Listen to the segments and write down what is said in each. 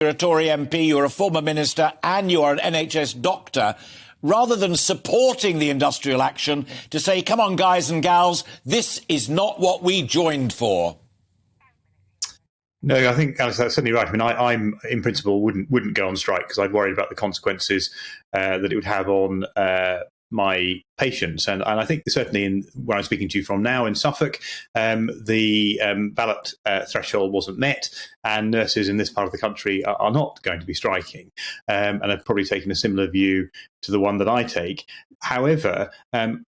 You're a Tory MP, you're a former minister, and you are an NHS doctor. Rather than supporting the industrial action, to say, come on, guys and gals, this is not what we joined for. No, I think Alex, that's certainly right. I mean, I'm in principle wouldn't go on strike because I'd worried about the consequences that it would have on my patients, and I think certainly in where I'm speaking to you from now in Suffolk, the ballot threshold wasn't met, and nurses in this part of the country are not going to be striking, and have probably taken a similar view to the one that I take. However,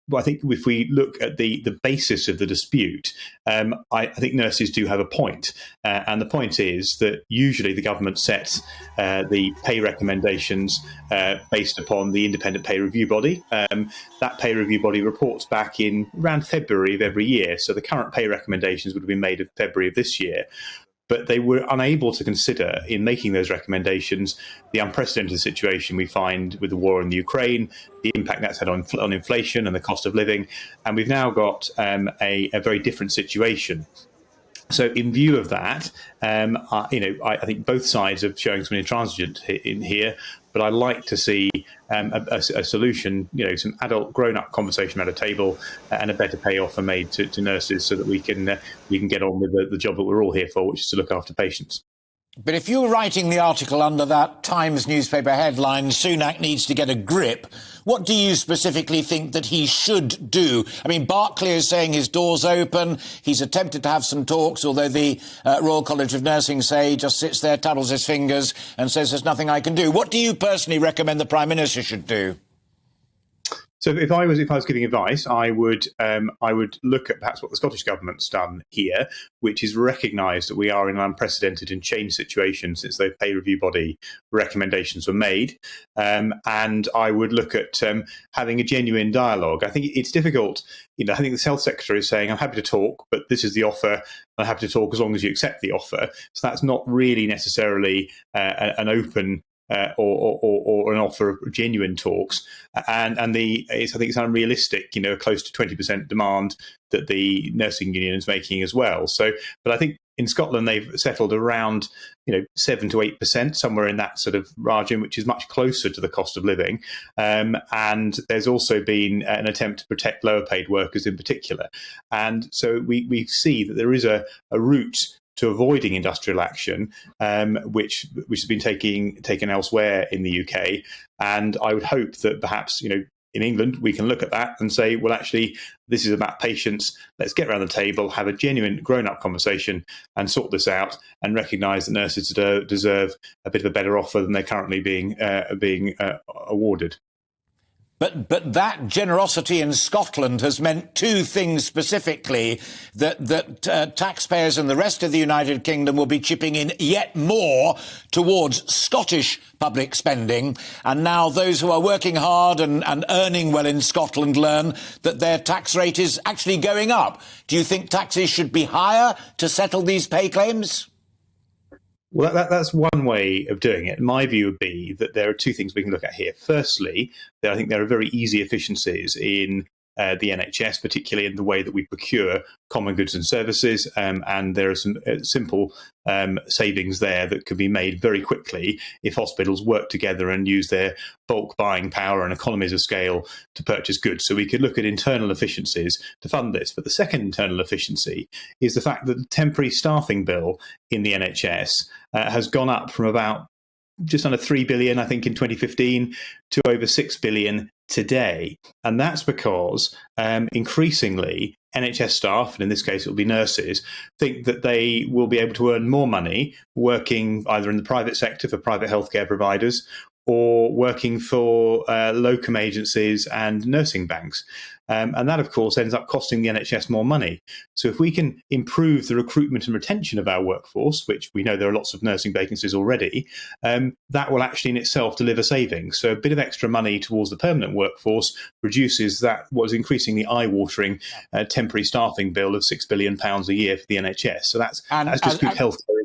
well, I think if we look at the basis of the dispute, I think nurses do have a point. And the point is that usually the government sets the pay recommendations based upon the independent pay review body. That pay review body reports back in around February of every year. So the current pay recommendations would have been made in February of this year. But they were unable to consider, in making those recommendations, the unprecedented situation we find with the war in the Ukraine, the impact that's had on inflation and the cost of living. And we've now got a very different situation. So in view of that, I think both sides are showing some intransigence in here, but I'd like to see a solution, some adult, grown-up conversation at a table, and a better pay offer made to nurses, so that we can get on with the job that we're all here for, which is to look after patients. But if you were writing the article under that Times newspaper headline, Sunak needs to get a grip, what do you specifically think that he should do? I mean, Barclay is saying his door's open. He's attempted to have some talks, although the Royal College of Nursing say he just sits there, twiddles his fingers and says there's nothing I can do. What do you personally recommend the Prime Minister should do? So if I was giving advice, I would look at perhaps what the Scottish Government's done here, which is recognise that we are in an unprecedented and changed situation since the pay review body recommendations were made, and I would look at having a genuine dialogue. I think it's difficult. I think the Health Secretary is saying, I'm happy to talk, but this is the offer. I'm happy to talk as long as you accept the offer. So that's not really necessarily an open or an offer of genuine talks, and I think it's unrealistic. Close to 20% demand that the nursing union is making as well. So, but I think in Scotland they've settled around 7 to 8%, somewhere in that sort of margin, which is much closer to the cost of living. And there's also been an attempt to protect lower paid workers in particular. And so we see that there is a route to avoiding industrial action, which has been taken elsewhere in the UK. And I would hope that perhaps, in England, we can look at that and say, well, actually, this is about patients. Let's get around the table, have a genuine grown-up conversation and sort this out, and recognise that nurses deserve a bit of a better offer than they're currently being awarded. But that generosity in Scotland has meant two things specifically, that taxpayers in the rest of the United Kingdom will be chipping in yet more towards Scottish public spending. And now those who are working hard and earning well in Scotland learn that their tax rate is actually going up. Do you think taxes should be higher to settle these pay claims? Well, that's one way of doing it. My view would be that there are two things we can look at here. Firstly, I think there are very easy efficiencies in the NHS, particularly in the way that we procure common goods and services, and there are some simple savings there that can be made very quickly if hospitals work together and use their bulk buying power and economies of scale to purchase goods. So we could look at internal efficiencies to fund this. But the second internal efficiency is the fact that the temporary staffing bill in the NHS has gone up from about just under 3 billion, I think, in 2015 to over 6 billion today. And that's because increasingly NHS staff, and in this case it will be nurses, think that they will be able to earn more money working either in the private sector for private healthcare providers or working for locum agencies and nursing banks. And that, of course, ends up costing the NHS more money. So if we can improve the recruitment and retention of our workforce, which we know there are lots of nursing vacancies already, that will actually in itself deliver savings. So a bit of extra money towards the permanent workforce reduces that what is increasingly eye-watering temporary staffing bill of £6 billion a year for the NHS. So that's just good healthcare